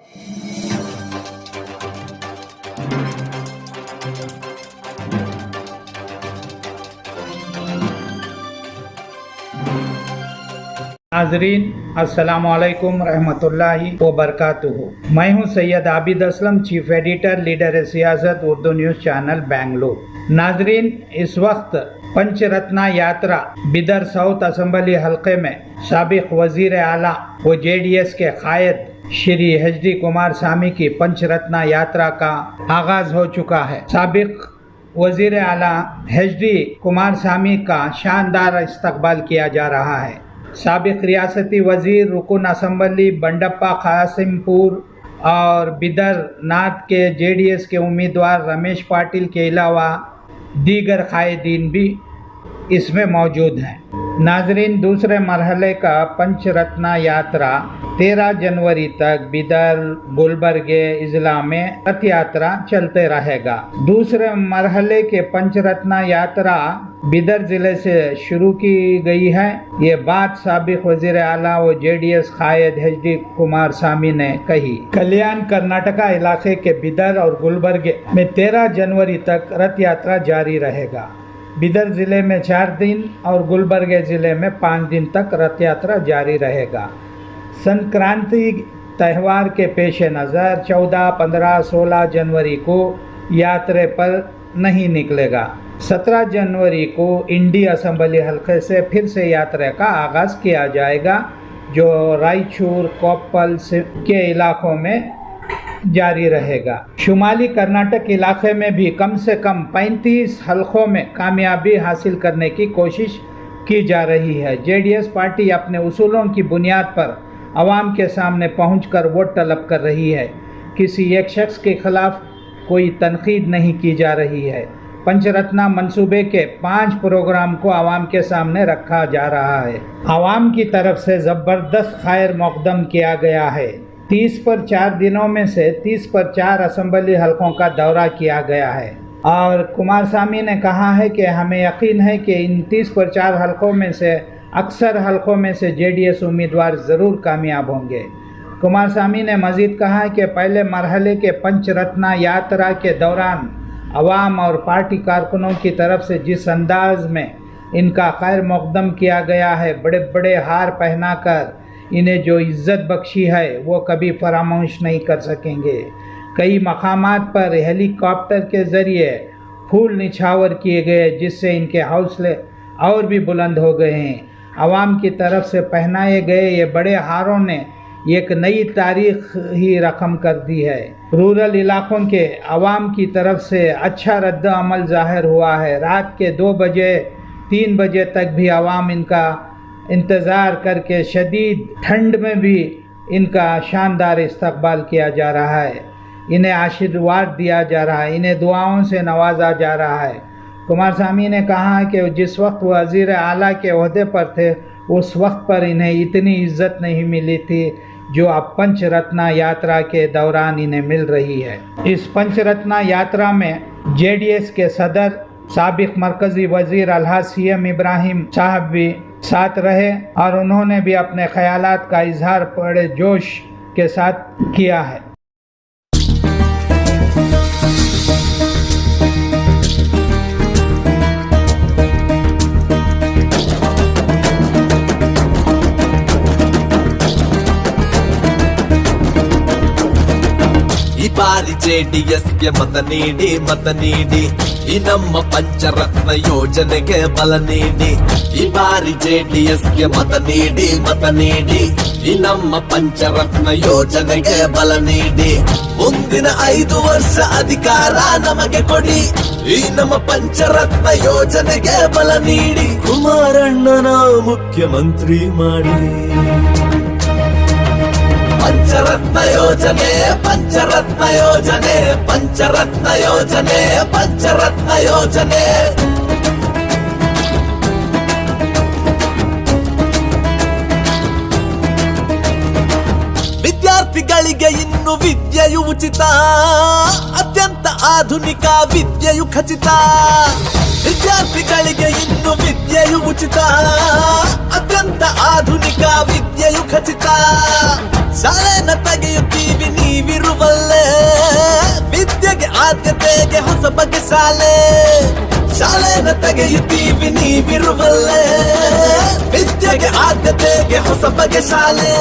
नाजरीन अस्सलामुअलैकुम रहमतुल्लाहि व बरकातुहू। मैं हूं Syed Abid Aslam, chief editor, leader सियासत, उर्दू न्यूज़ चैनल बेंगलुरु। नाजरीन, इस वक्त पंचरत्ना यात्रा बिदर साउथ असम्बली हल्के में साबिक वजीर आला व JDS के कायद श्री HD कुमार स्वामी की पंचरत्ना यात्रा का आगाज हो चुका है। साबिक वजीर आला HD कुमार स्वामी का शानदार इस्तकबाल किया जा रहा है। साबिक रियासती वजीर, रुकन असम्बली बंडप्पा कासिमपुर और बिदर नाथ के JDS के उम्मीदवार रमेश पाटिल के अलावा दीगर कायदीन भी इसमें मौजूद हैं। नाजरीन, दूसरे मरहले का पंचरत्ना यात्रा 13 जनवरी तक बिदर गुलबर्गे इजला में रथ यात्रा चलते रहेगा। दूसरे मरहले के पंचरत्ना यात्रा बिदर जिले से शुरू की गई है। ये बात साबिक वजीर आला व JDS कायद HD कुमार स्वामी ने कही। कल्याण कर्नाटका इलाके के बिदर और गुलबर्गे में 13 जनवरी तक रथ यात्रा जारी रहेगा। बिदर जिले में 4 दिन और गुलबर्गे जिले में 5 दिन तक रथ यात्रा जारी रहेगा। संक्रांति त्यौहार के पेश नज़र 14, 15, 16 जनवरी को यात्रा पर नहीं निकलेगा। 17 जनवरी को इंडी असम्बली हल्के से फिर से यात्रा का आगाज़ किया जाएगा, जो रायचूर कोप्पल के इलाकों में जारी रहेगा। शुमाली कर्नाटक इलाके में भी कम से कम 35 हलकों में कामयाबी हासिल करने की कोशिश की जा रही है। JDS पार्टी अपने उसूलों की बुनियाद पर आवाम के सामने पहुंचकर वोट तलब कर रही है। किसी एक शख्स के खिलाफ कोई तनकीद नहीं की जा रही है। पंचरत्ना मंसूबे के 5 प्रोग्राम को आवाम के सामने रखा जा रहा है। आवाम की तरफ से ज़बरदस्त खैर मकदम किया गया है। 30 पर 4 दिनों में से 30 पर 4 असम्बली हलकों का दौरा किया गया है और कुमार स्वामी ने कहा है कि हमें यकीन है कि इन 30 पर 4 हलकों में से अक्सर हलकों में से JDS उम्मीदवार ज़रूर कामयाब होंगे। कुमार स्वामी ने मज़ीद कहा कि पहले मरहले के पंचरत्ना यात्रा के दौरान अवाम और पार्टी कारकुनों की तरफ से जिस अंदाज में इनका खैर मकदम किया गया है, बड़े बड़े हार पहनाकर इन्हें जो इज़्ज़त बख्शी है वो कभी फरामोश नहीं कर सकेंगे। कई मकामात पर हेलीकॉप्टर के ज़रिए फूल निछावर किए गए, जिससे इनके हौसले और भी बुलंद हो गए हैं। आवाम की तरफ से पहनाए गए ये बड़े हारों ने एक नई तारीख ही रकम कर दी है। रूरल इलाकों के आवाम की तरफ से अच्छा रद्द अमल ज़ाहिर हुआ है। रात के 2 बजे 3 बजे तक भी आवाम इनका इंतज़ार करके शदीद ठंड में भी इनका शानदार इस्तकबाल किया जा रहा है। इन्हें आशीर्वाद दिया जा रहा है, इन्हें दुआओं से नवाजा जा रहा है। कुमार स्वामी ने कहा कि जिस वक्त वज़ीर आला के ओहदे पर थे उस वक्त पर इन्हें इतनी इज्जत नहीं मिली थी जो अब पंचरत्ना यात्रा के दौरान इन्हें मिल रही है। इस पंचरत्ना यात्रा में JDS के सदर साबिक मरकज़ी वज़ीर अलहाज CM इब्राहिम साहब भी साथ रहे और उन्होंने भी अपने ख्यालात का इजहार बड़े जोश के साथ किया है। ಈ ಬಾರಿ JDSಗೆ ಮತ ನೀಡಿ ಈ ನಮ್ಮ ಪಂಚರತ್ನ ಯೋಜನೆಗೆ ಬಲ ನೀಡಿ। ಈ ಬಾರಿ JDSಗೆ ಮತ ನೀಡಿ ಈ ನಮ್ಮ ಪಂಚರತ್ನ ಯೋಜನೆಗೆ ಬಲ ನೀಡಿ। ಮುಂದಿನ 5 ವರ್ಷ ಅಧಿಕಾರ ನಮಗೆ ಕೊಡಿ, ಈ ನಮ್ಮ ಪಂಚರತ್ನ ಯೋಜನೆಗೆ ಬಲ ನೀಡಿ। ಕುಮಾರಣ್ಣನ ಮುಖ್ಯಮಂತ್ರಿ ಮಾಡಿ। पंचरत्न योजने पंचरत्न योजने पंचरत्न योजने पंचरत्न योजने। ವಿದ್ಯಾರ್ಥಿಗಳಿಗೆ ಇನ್ನು ವಿದ್ಯೆಯು ಉಚಿತ, ಅತ್ಯಂತ ಆಧುನಿಕ ವಿದ್ಯೆಯು ಖಚಿತ। ವಿದ್ಯಾರ್ಥಿಗಳಿಗೆ ಇನ್ನು ವಿದ್ಯೆಯು ಉಚಿತ, ಅತ್ಯಂತ ಆಧುನಿಕ ವಿದ್ಯೆಯು ಖಚಿತ। ಶಾಲೆನ ತೆಗೆಯುತ್ತೀವಿ ನೀವಿ ಹೊಸ ಬಗೆ ಶಾಲೆನ ತೆಗೆಯುತ್ತೀವಿ ನೀವಿರುವಲ್ಲೇ ವಿದ್ಯೆಗೆ ಆದ್ಯತೆಗೆ ಹೊಸ ಬಗೆ ಶಾಲೆ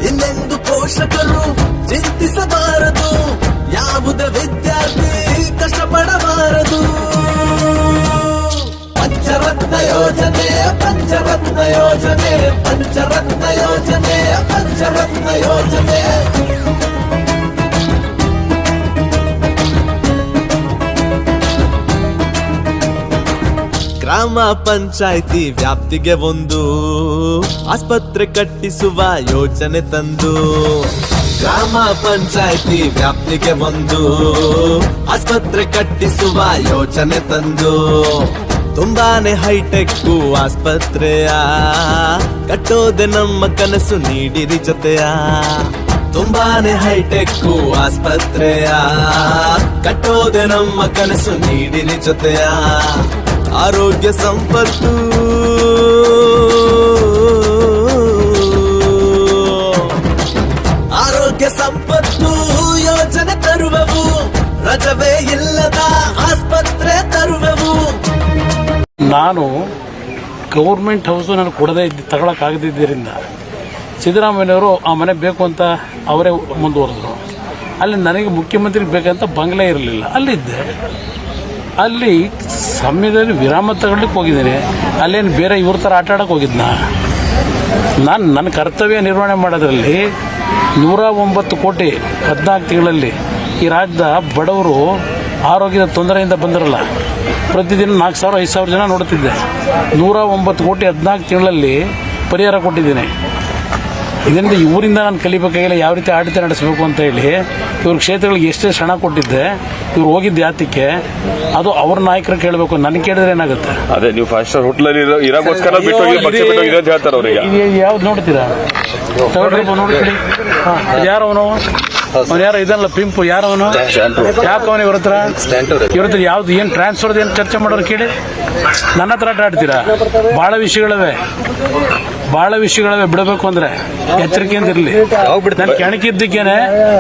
ಇನ್ನೆಂದು ಪೋಷಕರು ಚಿಂತಿಸಬಾರದು ಯಾವುದೇ ವಿದ್ಯಾರ್ಥಿ ಕಷ್ಟಪಡಬಾರದು ಪಂಚರತ್ನ ಯೋಜನೆ ಪಂಚರತ್ನ ಯೋಜನೆ ಪಂಚರತ್ನ ಯೋಜನೆ ಪಂಚರತ್ನ ಯೋಜನೆ ಗ್ರಾಮ ಪಂಚಾಯಿತಿ ವ್ಯಾಪ್ತಿಗೆ ಒಂದು ಆಸ್ಪತ್ರೆ ಕಟ್ಟಿಸುವ ಯೋಜನೆ ತಂದು ಗ್ರಾಮ ಪಂಚಾಯಿತಿ ವ್ಯಾಪ್ತಿಗೆ ಒಂದು ಆಸ್ಪತ್ರೆ ಕಟ್ಟಿಸುವ ಯೋಜನೆ ತಂದು ತುಂಬಾನೇ ಹೈಟೆಕ್ ಆಸ್ಪತ್ರೆಯ ಕಟ್ಟೋದೆ ನಮ್ಮ ಕನಸು ನೀಡಿರಿ ಜೊತೆಯ ತುಂಬಾನೇ ಹೈಟೆಕ್ ಆಸ್ಪತ್ರೆಯ ಕಟ್ಟೋದೆ ನಮ್ಮ ಕನಸು ನೀಡಿರಿ ಜೊತೆಯ ಆರೋಗ್ಯ ಸಂಪತ್ತು ಆರೋಗ್ಯ ಸಂಪತ್ತು ಯೋಜನೆ ತರುವೆವು ರಜವೇ ಇಲ್ಲದ ಆಸ್ಪತ್ರೆ ತರುವೆವು ನಾನು ಗೌರ್ಮೆಂಟ್ ಹೌಸು ನಾನು ಕೊಡದೇ ತಗೊಳಕ್ಕಾಗದಿದ್ದರಿಂದ ಸಿದ್ದರಾಮಯ್ಯನವರು ಆ ಮನೆ ಬೇಕು ಅಂತ ಅವರೇ ಮುಂದುವರೆದ್ರು. ಅಲ್ಲಿ ನನಗೆ ಮುಖ್ಯಮಂತ್ರಿ ಬೇಕಂತ ಬಂಗ್ಲೆ ಇರಲಿಲ್ಲ, ಅಲ್ಲಿದ್ದೆ. ಅಲ್ಲಿ ಸಮಯದಲ್ಲಿ ವಿರಾಮ ತಗೊಳ್ಳಿಕ್ಕೆ ಹೋಗಿದ್ದೀನಿ. ಅಲ್ಲೇನು ಬೇರೆ ಇವ್ರ ಥರ ಆಟ ಆಡೋಕೆ ಹೋಗಿದ್ನ? ನಾನು ನನ್ನ ಕರ್ತವ್ಯ ನಿರ್ವಹಣೆ ಮಾಡೋದ್ರಲ್ಲಿ 109 ಕೋಟಿ 14 ತಿಂಗಳಲ್ಲಿ ಈ ರಾಜ್ಯದ ಬಡವರು ಆರೋಗ್ಯದ ತೊಂದರೆಯಿಂದ ಬಂದಿರಲ್ಲ. ಪ್ರತಿದಿನ 4,000 5,000 ಜನ ನೋಡ್ತಿದ್ದೆ. 109 ಕೋಟಿ 14 ತಿಂಗಳಲ್ಲಿ ಪರಿಹಾರ ಕೊಟ್ಟಿದ್ದೀನಿ. ಇದರಿಂದ ಇವರಿಂದ ನಾನು ಕಲಿಬೇಕಾಗಿಲ್ಲ ಯಾವ ರೀತಿ ಆಡಳಿತ ನಡೆಸಬೇಕು ಅಂತ ಹೇಳಿ. ಇವ್ರ ಕ್ಷೇತ್ರಗಳಿಗೆ ಎಷ್ಟೆಷ್ಟು ಹಣ ಕೊಟ್ಟಿದ್ದೆ, ಇವ್ರು ಹೋಗಿದ್ದು ಯಾತಕ್ಕೆ, ಅದು ಅವ್ರ ನಾಯಕರು ಕೇಳಬೇಕು. ನನಗೆ ಕೇಳಿದ್ರೆ ಏನಾಗುತ್ತೆ? ಅದೇ ನೀವು 5 ಸ್ಟಾರ್ ಹೋಟೆಲ್ ಇರೋಕ್ಕೋಸ್ಕರ ಹೇಳ್ತಾರೆ ಅವ್ರಿಗೆ. ಯಾವ್ದು ನೋಡ್ತೀರಾ? ನೋಡ್ತೀರಿ ಯಾರು ಅವನು ಯಾರು ಇದಲ್ಲ ಪಿಂಪು ಯಾರವನು? ಯಾಕೆ ಅವನು ಇವ್ರ ಹತ್ರ ಯಾವ್ದು ಏನು ಟ್ರಾನ್ಸ್ಫರ್ದು ಏನು ಚರ್ಚೆ ಮಾಡೋರು ಕೇಳಿ. ನನ್ನ ಹತ್ರ ಆಟ ಆಡ್ತೀರಾ? ಭಾಳ ವಿಷಯಗಳವೆ ಬಿಡಬೇಕು ಅಂದ್ರೆ ಎಚ್ಚರಿಕೆಯಿಂದ ಇರಲಿ. ನಾನು ಕೆಣಕಿದ್ದಕ್ಕೇನೆ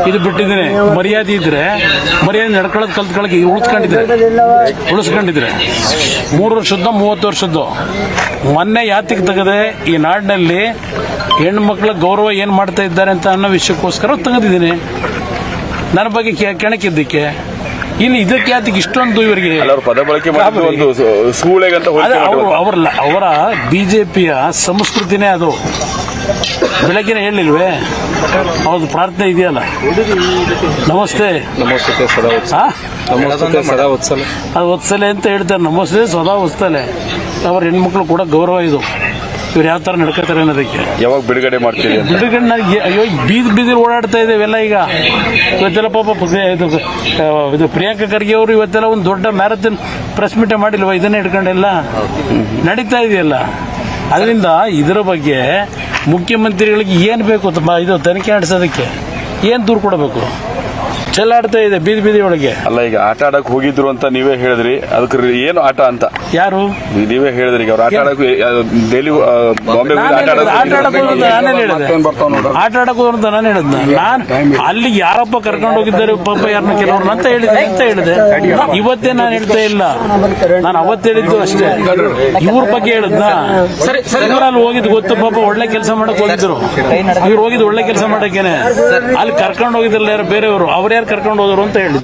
ಇದು ಬಿಟ್ಟಿದ್ದೀನಿ. ಮರ್ಯಾದೆ ಇದ್ರೆ ಮರ್ಯಾದೆ ನಡ್ಕೊಳ್ಳೋದು ಕಲ್ತ್ಕೊಳಕ್ಕೆ ಉಳಿಸ್ಕೊಂಡಿದ್ರೆ 3 ವರ್ಷದ್ದು 30 ವರ್ಷದ್ದು ಮೊನ್ನೆ ಯಾತಿಗೆ ತೆಗೆದೆ ಈ ನಾಡಿನಲ್ಲಿ ಹೆಣ್ಣು ಮಕ್ಕಳ ಗೌರವ ಏನು ಮಾಡ್ತಾ ಇದ್ದಾರೆ ಅಂತ ಅನ್ನೋ ವಿಷಯಕ್ಕೋಸ್ಕರ ತೆಗೆದಿದ್ದೀನಿ. ನನ್ನ ಬಗ್ಗೆ ಕೆಣಕಿದ್ದಕ್ಕೆ ಇನ್ನು ಇದಕ್ಕೆ ಯಾತಿಗೆ ಇಷ್ಟೊಂದು ಇವರಿಗೆ ಪದ ಬಳಕೆ ಅವರ ಬಿಜೆಪಿಯ ಸಂಸ್ಕೃತಿನೇ ಅದು. ಬೆಳಗ್ಗಿನ ಹೇಳಿಲ್ವೇ ಅವ್ರದ್ದು ಪ್ರಾರ್ಥನೆ ಇದೆಯಲ್ಲ, ನಮಸ್ತೆ ಅದು ಒತ್ಸಲೆ ಅಂತ ಹೇಳ್ತಾರೆ. ನಮಸ್ತೆ ಸದಾ ಒತ್ಸಲೆ. ಅವ್ರ ಹೆಣ್ಮಕ್ಳು ಕೂಡ ಗೌರವ ಇದು. ಇವ್ರು ಯಾವ ತರ ನಡ್ಕೋತಾರೆ ಅನ್ನೋದಕ್ಕೆ. ಯಾವಾಗ ಬಿಡುಗಡೆ ಮಾಡ್ತೀವಿ? ಬಿಡುಗಡೆ ಅಯ್ಯೋ ಬೀದಿ ಓಡಾಡ್ತಾ ಇದ್ದೇವೆಲ್ಲ. ಈಗ ಇವತ್ತೆಲ್ಲ ಪಾಪ ಇದು ಪ್ರಿಯಾಂಕಾ ಖರ್ಗೆ ಅವರು ಇವತ್ತೆಲ್ಲ ಒಂದು ದೊಡ್ಡ ಮ್ಯಾರಥಾನ್ ಪ್ರೆಸ್ ಮೀಟ್ ಮಾಡಿಲ್ವ? ಇದನ್ನೇ ಹಿಡ್ಕೊಂಡೆಲ್ಲ ನಡೀತಾ ಇದೆಯಲ್ಲ. ಅದರಿಂದ ಇದರ ಬಗ್ಗೆ ಮುಖ್ಯಮಂತ್ರಿಗಳಿಗೆ ಏನು ಬೇಕು ಇದು ತನಿಖೆ ನಡೆಸೋದಕ್ಕೆ ಏನು ದೂರು ಕೊಡಬೇಕು? ಚೆಲ್ಲಾಡ್ತಾ ಇದೆ ಬೀದಿ ಒಳಗೆ. ಅಲ್ಲ, ಈಗ ಆಟ ಆಡಕ್ ಹೋಗಿದ್ರು ಅಂತ ನೀವೇ ಹೇಳಿದ್ರಿ. ಅದಕ್ಕೆ ಏನು ಆಟ ಅಂತ ಯಾರು ನೀವೇ ಹೇಳಿದ್ರಿ? ಈಗ ಅವ್ರು ಆಟ ಆಡಕ್ ಡೈಲಿ ಬಾಂಬೆ ಆಟ ಆಡಕ್ ಹೋದ್ರು ನಾನು ಹೇಳಿದ್ನ. ನಾನು ಅಲ್ಲಿಗೆ ಯಾರಪ್ಪ ಕರ್ಕೊಂಡು ಹೋಗಿದ್ದಾರೆ ಪಾಪ ಯಾರನ್ನ ಕೆಲವ್ರನ್ನ ಅಂತ ಹೇಳಿದೆ. ಇವತ್ತೇ ನಾನು ಹೇಳ್ತಾ ಇಲ್ಲ, ನಾನು ಅವತ್ತು ಹೇಳಿದ್ದು ಅಷ್ಟೇ. ಇವ್ರ ಬಗ್ಗೆ ಹೇಳಿದ್ನ. ಇವರಲ್ಲಿ ಹೋಗಿದ್ದು ಗೊತ್ತು ಪಾಪ, ಒಳ್ಳೆ ಕೆಲಸ ಮಾಡಕ್ ಹೋಗಿದ್ರು. ಇವ್ರು ಹೋಗಿದ್ದು ಒಳ್ಳೆ ಕೆಲಸ ಮಾಡಕ್ಕೇನೆ. ಅಲ್ಲಿ ಕರ್ಕೊಂಡು ಹೋಗಿದ್ರಲ್ಲ ಯಾರು ಬೇರೆಯವರು, ಅವ್ರ ಯಾರು ಕರ್ಕೊಂಡು ಹೋದ್ರು ಅಂತ ಹೇಳಿದ್ರು.